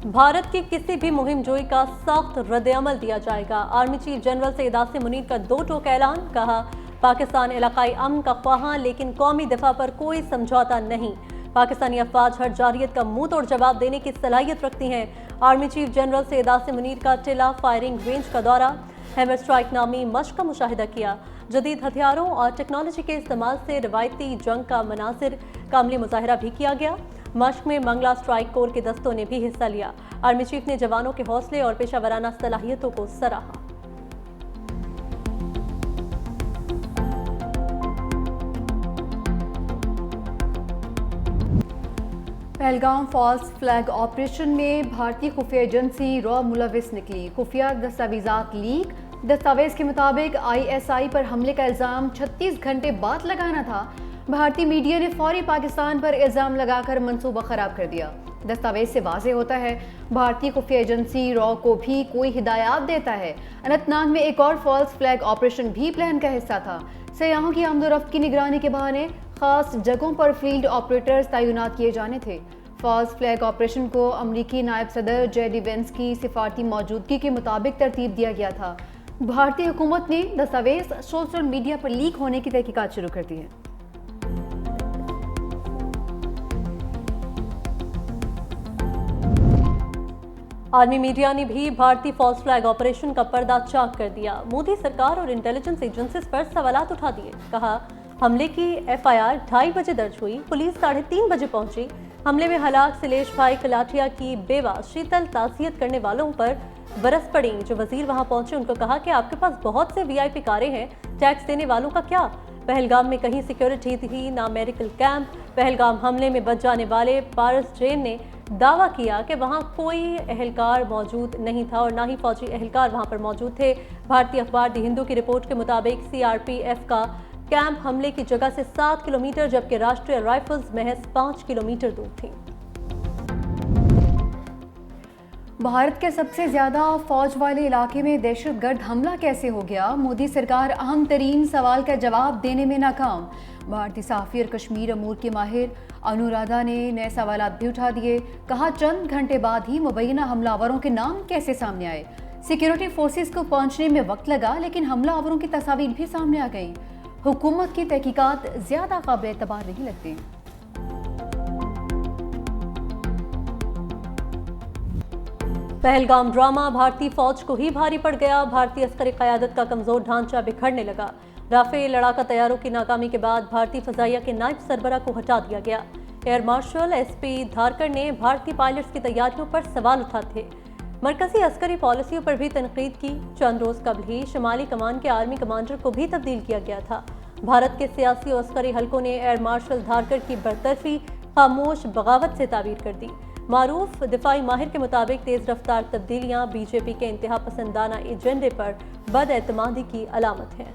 भारत की किसी भी मुहिम जोई का सख्त रद्द-ए-अमल दिया जाएगा। Army chief general Syed Asim Munir का दो टोक ऐलान। कहा, पाकिस्तान इलाकाई अमन का ख्वाहां लेकिन कौमी दिफा पर कोई समझौता नहीं। पाकिस्तानी अफवाज हर जारियत का मुंह तोड़ जवाब देने की सलाहियत रखती हैं। Army chief general Syed Asim Munir का टिला फायरिंग रेंज का दौरा, हैमर स्ट्राइक नामी मश्क का मुशाहिदा किया। जदीद हथियारों और टेक्नोलॉजी के इस्तेमाल से रवायती जंग का मनासिर का अमली मुजाहिरा भी किया गया। मश्क में मंगला स्ट्राइक कोर के दस्तों ने भी हिस्सा लिया। आर्मी चीफ ने जवानों के हौसले और पेशा वराना सलाहियतों को सराहा। पहलगाम फॉल्स फ्लैग ऑपरेशन में भारतीय खुफिया एजेंसी रॉ मुलविस निकली। खुफिया दस्तावेजात लीक। दस्तावेज के मुताबिक ISI पर हमले का इल्ज़ाम 36 घंटे बाद लगाना था। भारतीय मीडिया ने फौरी पाकिस्तान पर इल्ज़ाम लगाकर मंसूबा ख़राब कर दिया। दस्तावेज से वाज़ेह होता है भारतीय खुफिया एजेंसी रॉ को भी कोई हिदायत देता है। अनंतनाग में एक और फॉल्स फ्लैग ऑपरेशन भी प्लान का हिस्सा था। सयाहों की आमदोरफ्त की निगरानी के बहाने खास जगहों पर फील्ड ऑपरेटर्स तैनात किए जाने थे। फॉल्स फ्लैग ऑपरेशन को अमरीकी नायब सदर JD Vance की सिफारती मौजूदगी के मुताबिक तरतीब दिया गया था। भारतीय हुकूमत ने दस्तावेज सोशल मीडिया पर लीक होने की तहकीकात शुरू कर दी है। आर्मी मीडिया ने भी भारतीय फॉल्स फ्लैग ऑपरेशन का पर्दा चाक कर दिया। मोदी सरकार और इंटेलिजेंस एजेंसीज पर सवालात उठा दिए। कहा, हमले की FIR 2:30 बजे दर्ज हुई। पुलिस 3:30 बजे पहुंची। हमले में हलाक सिलेश भाई कलाठिया की बेवा शीतल ताज़ियत करने वालों पर बरस पड़ी। जो वजीर वहां पहुंचे उनको कहा कि आपके पास बहुत से VIP कारें हैं, टैक्स देने वालों का क्या? पहलगाम में कहीं सिक्योरिटी थी ना मेडिकल कैंप। पहलगाम हमले में बच जाने वाले पारस जैन ने दावा किया कि वहां कोई अहलकार मौजूद नहीं था और ना ही फौजी अहलकार वहां पर मौजूद थे। भारतीय अखबार दी हिंदू की रिपोर्ट के मुताबिक CRPF का कैंप हमले की जगह से 7 किलोमीटर जबकि राष्ट्रीय राइफल्स महज 5 किलोमीटर दूर थी। भारत के सबसे ज्यादा फौज वाले इलाके में दहशतगर्द हमला कैसे हो गया? मोदी सरकार अहम तरीन सवाल का जवाब देने में नाकाम। भारतीय सहाफ़ी और कश्मीर अमूर के माहिर अनुराधा ने नए सवालात भी उठा दिए। कहा, चंद घंटे बाद ही मुबैना हमलावरों के नाम कैसे सामने आए? सिक्योरिटी फोर्सेस को पहुंचने में वक्त लगा लेकिन हमलावरों की तस्वीर भी सामने आ गई। हुकूमत की तहकीकात ज्यादा काबिल एतबार नहीं लगती। पहलगाम ड्रामा भारतीय फौज को ही भारी पड़ गया। भारतीय अस्करी क़यादत का कमजोर ढांचा बिखरने लगा। राफेल लड़ाका तैयारों की नाकामी के बाद भारतीय फजाइया के नायब सरबरा को हटा दिया गया। एयर मार्शल SP धारकर ने भारतीय पायलट्स की तैयारियों पर सवाल उठाए। मरकजी अस्करी पॉलिसियों पर भी तनकीद की। चंद रोज कबल ही शुमाली कमान के आर्मी कमांडर को भी तब्दील किया गया था। भारत के सियासी और अस्करी हलकों ने एयर मार्शल धारकर की बरतरफी खामोश बगावत से ताबीर कर दी। मारूफ दिफाई माहिर के मुताबिक तेज रफ्तार तब्दीलियां BJP के इंतहा पसंदाना एजेंडे पर बदएतमादी की अलामत हैं।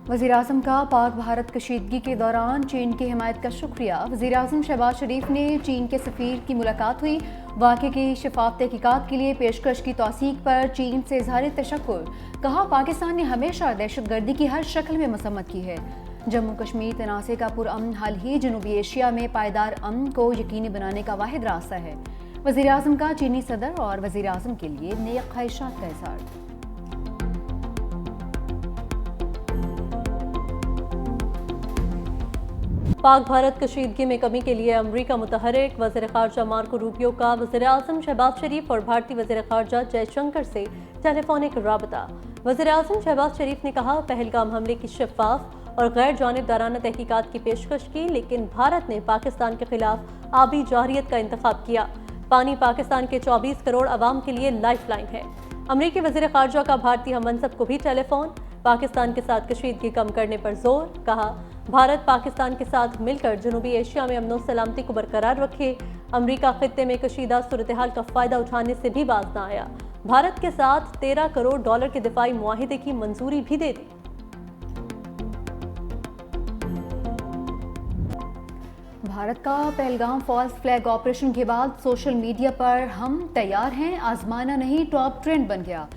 वज़ीर-ए-आज़म का पाक भारत कशीदगी के दौरान चीन की हिमायत का शुक्रिया। वज़ीर-ए-आज़म शहबाज शरीफ ने चीन के सफ़ीर की मुलाकात हुई। वाक़े की शफाफ तहकीकात के लिए पेशकश की तौसीक पर चीन से इज़हार तशक्कुर। कहा, पाकिस्तान ने हमेशा दहशतगर्दी की हर शक्ल में मसम्मत की है। जम्मू कश्मीर तनाज़े का पुरअमन हल ही जनूबी एशिया में पायदार अमन को यकीनी बनाने का वाहिद रास्ता है। वज़ीर-ए-आज़म का चीनी सदर और वज़ीर-ए-आज़म के लिए नेक ख्वाहिशात का इज़हार। पाक भारत कशीदगी में कमी के लिए अमरीका मुतहरिक। वज़ीर ख़ारजा मार्को रूबियो का वज़ीर-ए-आज़म शहबाज शरीफ और भारतीय वज़ीर ख़ारजा जयशंकर से टेलीफोनिक राबता। वज़ीर-ए-आज़म शहबाज शरीफ ने कहा, पहलगाम हमले की शफाफ और गैर जानिबदाराना तहकीकात की पेशकश की लेकिन भारत ने पाकिस्तान के खिलाफ आबी जारियत का इंतखाब किया। पानी पाकिस्तान के 24 करोड़ अवाम के लिए लाइफ लाइन है। अमरीकी वज़ीर ख़ारजा का भारतीय हम मनसब को भी टेलीफोन। पाकिस्तान के साथ कशीदगी कम करने पर जोर। कहा, भारत पाकिस्तान के साथ मिलकर जनूबी एशिया में अमन सलामती को बरकरार रखे। अमरीका खित्ते में कशीदा सूरत हाल का फ़ायदा उठाने से भी बाज न आया। भारत के साथ $13 करोड़ के दिफाई मुआहिदे की मंजूरी भी दे दी। भारत का पहलगाम फॉल्स फ्लैग ऑपरेशन के बाद सोशल मीडिया पर हम तैयार हैं आजमाना नहीं टॉप ट्रेंड बन गया।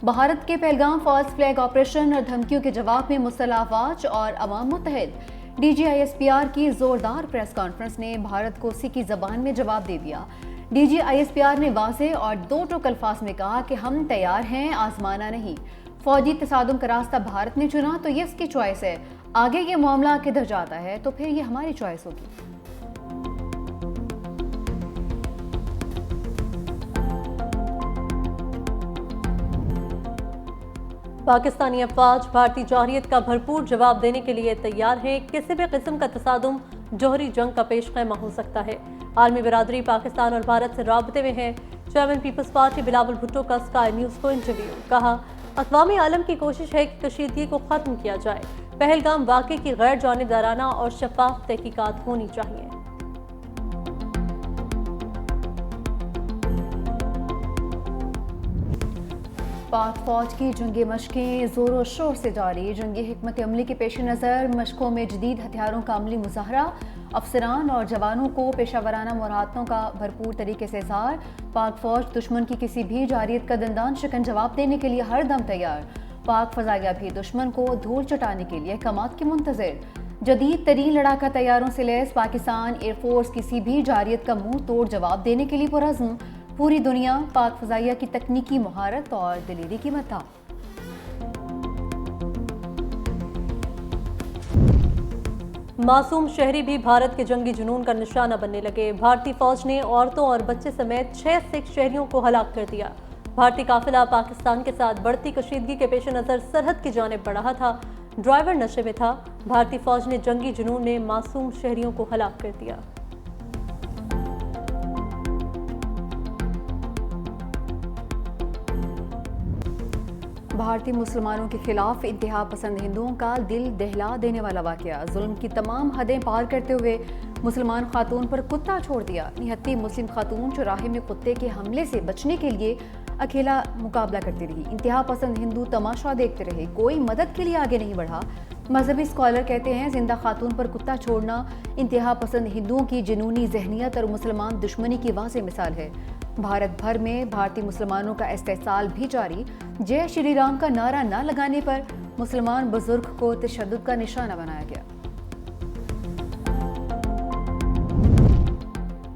भारत के पहलगाम फॉल्स फ्लैग ऑपरेशन और धमकियों के जवाब में मुसल्लह अफवाज और अवाम मुत्तहिद। D G I S P R کی زوردار پریس کانفرنس نے بھارت کو سکھ زبان میں جواب دے دیا۔ D G I S P R نے واضح اور دو ٹوک الفاظ میں کہا کہ ہم تیار ہیں، آزمانا نہیں۔ فوجی تصادم کا راستہ بھارت نے چنا تو یہ اس کی چوائس ہے، آگے یہ معاملہ کدھر جاتا ہے تو پھر یہ ہماری چوائس ہوگی۔ پاکستانی افواج بھارتی جوہریت کا بھرپور جواب دینے کے لیے تیار ہیں۔ کسی بھی قسم کا تصادم جوہری جنگ کا پیش خیمہ ہو سکتا ہے۔ عالمی برادری پاکستان اور بھارت سے رابطے میں ہے۔ Chairman Peoples Party Bilawal Bhutto کا اسکائی نیوز کو انٹرویو۔ کہا، اقوام عالم کی کوشش ہے کہ کشیدگی کو ختم کیا جائے۔ پہلگام واقعے کی غیر جانبدارانہ اور شفاف تحقیقات ہونی چاہیے۔ پاک فوج کی جنگی مشقیں زور و شور سے جاری۔ جنگی حکمت عملی کے پیش نظر مشقوں میں جدید ہتھیاروں کا عملی مظاہرہ، افسران اور جوانوں کو پیشہ ورانہ مہارتوں کا بھرپور طریقے سے اظہار۔ پاک فوج دشمن کی کسی بھی جارحیت کا دندان شکن جواب دینے کے لیے ہر دم تیار۔ پاک فضائیہ بھی دشمن کو دھول چٹانے کے لیے احکامات کی منتظر۔ جدید ترین لڑاکا طیاروں سے لیس پاکستان ایئر فورس کسی بھی جارحیت کا منہ توڑ جواب دینے کے لیے پرعزم۔ پوری دنیا پاک فضائیہ کی تکنیکی مہارت اور دلیری کی مداح۔ معصوم شہری بھی بھارت کے جنگی جنون کا نشانہ بننے لگے۔ بھارتی فوج نے عورتوں اور بچے سمیت 6 سکھ شہریوں کو ہلاک کر دیا۔ بھارتی قافلہ پاکستان کے ساتھ بڑھتی کشیدگی کے پیش نظر سرحد کی جانب بڑھ رہا تھا۔ ڈرائیور نشے میں تھا۔ بھارتی فوج نے جنگی جنون میں معصوم شہریوں کو ہلاک کر دیا۔ بھارتی مسلمانوں کے خلاف انتہا پسند ہندوؤں کا دل دہلا دینے والا واقعہ۔ ظلم کی تمام حدیں پار کرتے ہوئے مسلمان خاتون پر کتا چھوڑ دیا۔ نہتی مسلم خاتون چوراہے میں کتے کے حملے سے بچنے کے لیے اکیلا مقابلہ کرتی رہی۔ انتہا پسند ہندو تماشا دیکھتے رہے، کوئی مدد کے لیے آگے نہیں بڑھا۔ مذہبی اسکالر کہتے ہیں زندہ خاتون پر کتا چھوڑنا انتہا پسند ہندوؤں کی جنونی ذہنیت اور مسلمان دشمنی کی واضح مثال ہے۔ بھارت بھر میں بھارتی مسلمانوں کا استحصال بھی جاری۔ جے شری رام کا نعرہ نہ لگانے پر مسلمان بزرگ کو تشدد کا نشانہ بنایا گیا۔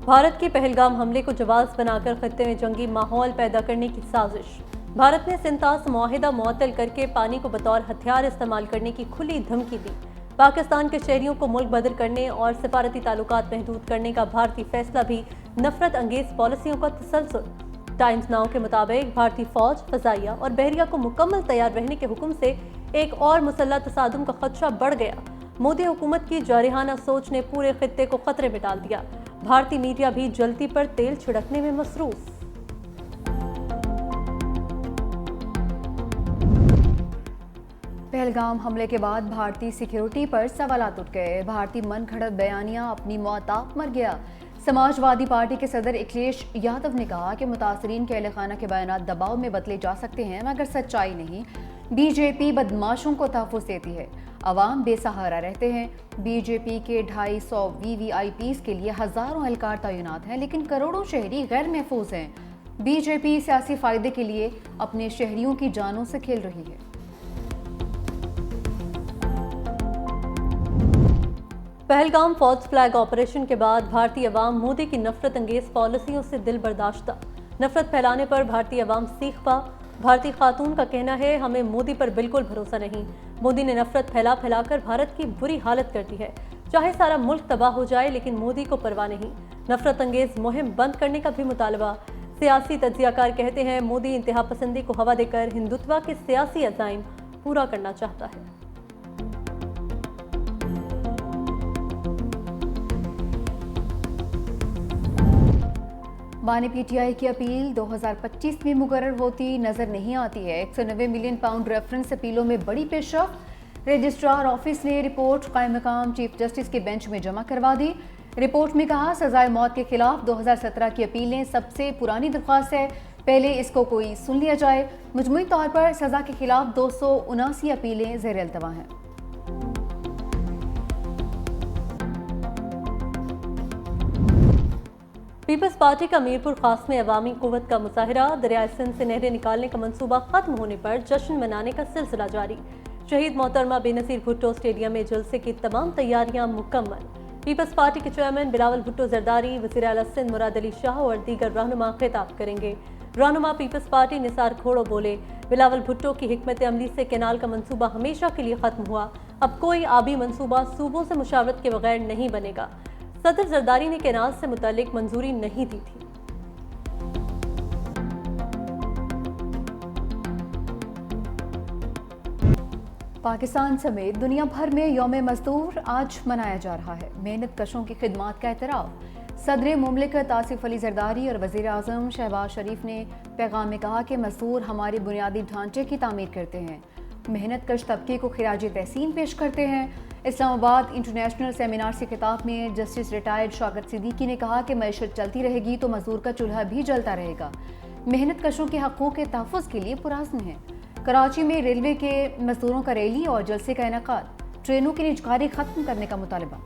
بھارت کے پہلگام حملے کو جواز بنا کر خطے میں جنگی ماحول پیدا کرنے کی سازش۔ بھارت نے سنتاس معاہدہ معطل کر کے پانی کو بطور ہتھیار استعمال کرنے کی کھلی دھمکی دی۔ پاکستان کے شہریوں کو ملک بدر کرنے اور سفارتی تعلقات محدود کرنے کا بھارتی فیصلہ بھی نفرت انگیز پالیسیوں کا تسلسل۔ ٹائمز ناؤ کے مطابق بھارتی فوج، فضائیہ اور بحریہ کو مکمل تیار رہنے کے حکم سے ایک اور مسلح تصادم کا خدشہ بڑھ گیا۔ مودی حکومت کی جارحانہ سوچ نے پورے خطے کو خطرے میں ڈال دیا۔ بھارتی میڈیا بھی جلتی پر تیل چھڑکنے میں مصروف۔ پہلگام حملے کے بعد بھارتی سیکیورٹی پر سوالات اٹھ گئے۔ بھارتی من گھڑت بیانیہ اپنی معطاف مر گیا۔ سماج وادی پارٹی کے صدر اکھلیش یادو نے کہا کہ متاثرین کے اہل خانہ کے بیانات دباؤ میں بدلے جا سکتے ہیں مگر سچائی نہیں۔ بی جے پی بدماشوں کو تحفظ دیتی ہے، عوام بے سہارا رہتے ہیں۔ بی جے پی کے 250 وی وی آئی پیز کے لیے ہزاروں اہلکار تعینات ہیں لیکن کروڑوں شہری غیر محفوظ ہیں۔ بی جے پی سیاسی فائدے کے لیے اپنے شہریوں کی جانوں سے کھیل رہی ہے۔ پہلگام فالس فلیگ آپریشن کے بعد بھارتی عوام مودی کی نفرت انگیز پالیسیوں سے دل برداشتہ۔ نفرت پھیلانے پر بھارتی عوام سیخ پا۔ بھارتی خاتون کا کہنا ہے، ہمیں مودی پر بالکل بھروسہ نہیں۔ مودی نے نفرت پھیلا پھیلا کر بھارت کی بری حالت کر دی ہے۔ چاہے سارا ملک تباہ ہو جائے لیکن مودی کو پرواہ نہیں۔ نفرت انگیز مہم بند کرنے کا بھی مطالبہ۔ سیاسی تجزیہ کار کہتے ہیں مودی انتہا پسندی کو ہوا دے کر ہندوتوا کے سیاسی عزائم پورا کرنا چاہتا ہے۔ بانی پی ٹی آئی کی اپیل 2025 میں مقرر ہوتی نظر نہیں آتی ہے۔ 190 ملین پاؤنڈ ریفرنس اپیلوں میں بڑی پیش رفت۔ رجسٹرار آفس نے رپورٹ قائم مقام چیف جسٹس کے بینچ میں جمع کروا دی۔ رپورٹ میں کہا سزائے موت کے خلاف 2017 کی اپیلیں سب سے پرانی درخواست ہے، پہلے اس کو کوئی سن لیا جائے۔ مجموعی طور پر سزا کے خلاف 279 اپیلیں زیر التوا ہیں۔ پیپلز پارٹی کا میرپور خاص میں عوامی قوت کا مظاہرہ۔ دریائے سندھ سے نہریں نکالنے کا منصوبہ ختم ہونے پر جشن منانے کا سلسلہ جاری۔ शहीद मोहतरमा बेनज़ीर भुट्टो स्टेडियम में जलसे की तमाम तैयारियां मुकम्मल। पीपल्स पार्टी के चेयरमैन बिलावल भुट्टो जरदारी, वज़ीर आला सिंध मुराद अली शाह और दीगर रहनुमा खिताब करेंगे। रहनुमा पीपल्स पार्टी निसार खोड़ो बोले, बिलावल भुट्टो की हिकमत अमली से कैनाल का मंसूबा हमेशा के लिए खत्म हुआ। अब कोई आबी मंसूबा सूबों से मुशावरत के बगैर नहीं बनेगा। सदर जरदारी ने कैनाल से मुतालिक मंजूरी नहीं दी थी। पाकिस्तान समेत दुनिया भर में यौम मजदूर आज मनाया जा रहा है। मेहनत कशों की खिदमात का एतराफ़ सदर मुमलिकत आसिफ अली जरदारी और वज़ीर आज़म शहबाज शरीफ ने पैगाम में कहा कि मजदूर हमारे बुनियादी ढांचे की तामीर करते हैं, मेहनत कश तबके को खिराज तहसीन पेश करते हैं। इस्लामाबाद इंटरनेशनल सेमिनार से खिताब में जस्टिस रिटायर्ड शौकत सिद्दीकी ने कहा कि मईशत चलती रहेगी तो मजदूर का चूल्हा भी जलता रहेगा। मेहनत कशों के हक़ों के तहफ़्फ़ुज़ के लिए पुरअज़्म है। कराची में रेलवे के मजदूरों का रैली और जलसे का इनेकाद, ट्रेनों की निजकारी खत्म करने का मुतालबा।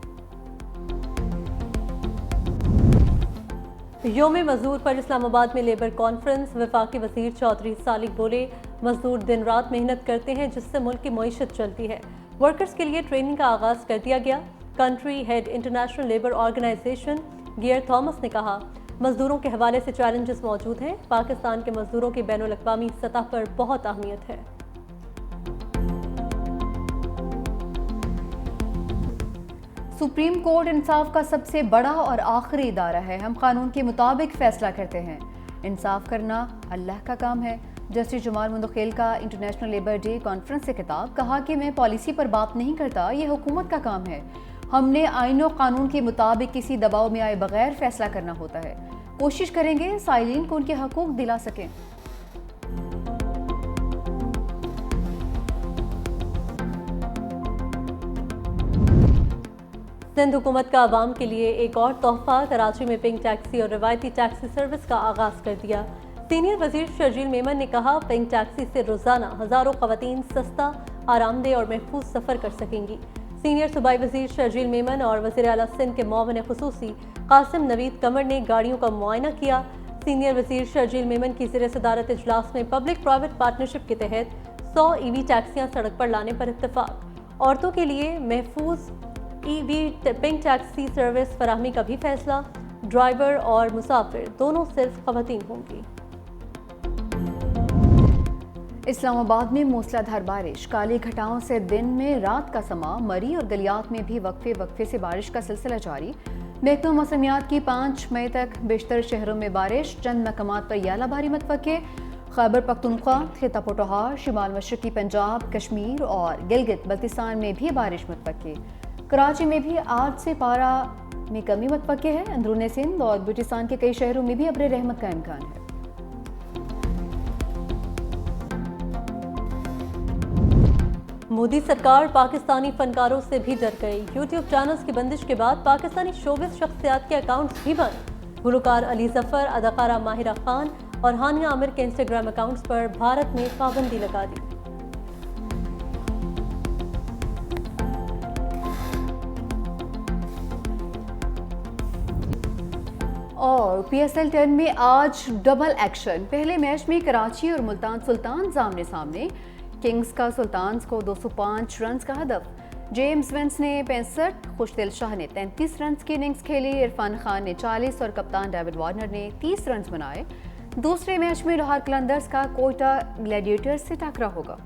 यौम मजदूर पर इस्लामाबाद में लेबर कॉन्फ्रेंस, वफाकी वज़ीर चौधरी सालिक बोले, मजदूर दिन रात मेहनत करते हैं जिससे मुल्क की मईशत चलती है। वर्कर्स के लिए ट्रेनिंग का आगाज़ कर दिया गया। Country head International Labour Organization Geir Thomas ने कहा, मजदूरों के हवाले से चैलेंजेस मौजूद हैं। पाकिस्तान के मजदूरों की बैनुल-अक़वामी सतह पर बहुत अहमियत है। सुप्रीम कोर्ट इंसाफ का सबसे बड़ा और आखिरी इदारा है। हम कानून के मुताबिक फैसला करते हैं। इंसाफ करना अल्लाह का काम है। जस्टिस जमाल मुंदखिल का इंटरनेशनल लेबर डे कॉन्फ्रेंस से खिताब, कहा कि मैं पॉलिसी पर बात नहीं करता, ये हुकूमत का काम है। हमने आईन और कानून के मुताबिक किसी दबाव में आए बगैर फैसला करना होता है। कोशिश करेंगे साइलिन को उनके हकूक दिला सकें। सिंध हुकूमत का आवाम के लिए एक और तोहफा, कराची में पिंक टैक्सी और रिवायती टैक्सी सर्विस का आगाज कर दिया। सीनियर वजीर शर्जील मेमन ने कहा, पिंक टैक्सी से रोजाना हजारों खवातीन सस्ता, आरामदेह और महफूज सफर कर सकेंगी। सीनियर सूबाई वजीर शर्जील मेमन और वज़ीर आला सिंध के मुआविन खुसूसी कासिम नवीद कमर ने गाड़ियों का मुआयना किया। सीनियर वजीर शर्जील मेमन की ज़ेर सदारत इजलास में पब्लिक प्राइवेट पार्टनरशिप के तहत 100 EV टैक्सियाँ सड़क पर लाने पर इत्तफाक। औरतों के लिए महफूज EV पिंक टैक्सी सर्विस फराहमी का भी फैसला। ड्राइवर और मुसाफिर दोनों सिर्फ खवातीन होंगी। इस्लामाबाद में मूसलाधार बारिश, काली घटाओं से दिन में रात का समा, मरी और गलियात में भी वक्फे से बारिश का सिलसिला जारी। महकमा मौसमियात की 5 मई तक बेशतर शहरों में बारिश, चंद मकामात पर याला भारी मतवक्के। खैबर पख्तूनख्वा, खिता पटोहार, शिमाल मशरकी पंजाब, कश्मीर और गिलगित बल्तिस्तान में भी बारिश मतवक्के। कराची में भी आज से पारा में कमी मतवक्के है। अंदरूनी सिंध और बलूचिस्तान के कई शहरों में भी अब्र रहमत का इम्कान है। मोदी सरकार पाकिस्तानी फनकारों से भी डर गई। यूट्यूब चैनल्स की बंदिश के बाद पाकिस्तानी शोबिस शख्सियात के अकाउंट्स भी बंद। गुलकार अली जफर, अदाकारा माहिरा खान और हानिया आमिर के इंस्टाग्राम अकाउंट्स पर भारत ने पाबंदी लगा दी। और PSL 10 में आज डबल एक्शन। पहले मैच में कराची और मुल्तान सुल्तान आमने सामने। किंग्स का सुल्तान्स को 205 रन का हदफ। जेम्स वेंस ने 65, खुशदिल शाह ने 33 रन की इनिंग्स खेली। इरफान खान ने 40 और कप्तान डेविड वार्नर ने 30 रन बनाए। दूसरे मैच में लाहौर कलंदर्स का कोयटा ग्लैडिएटर्स से टकरा होगा।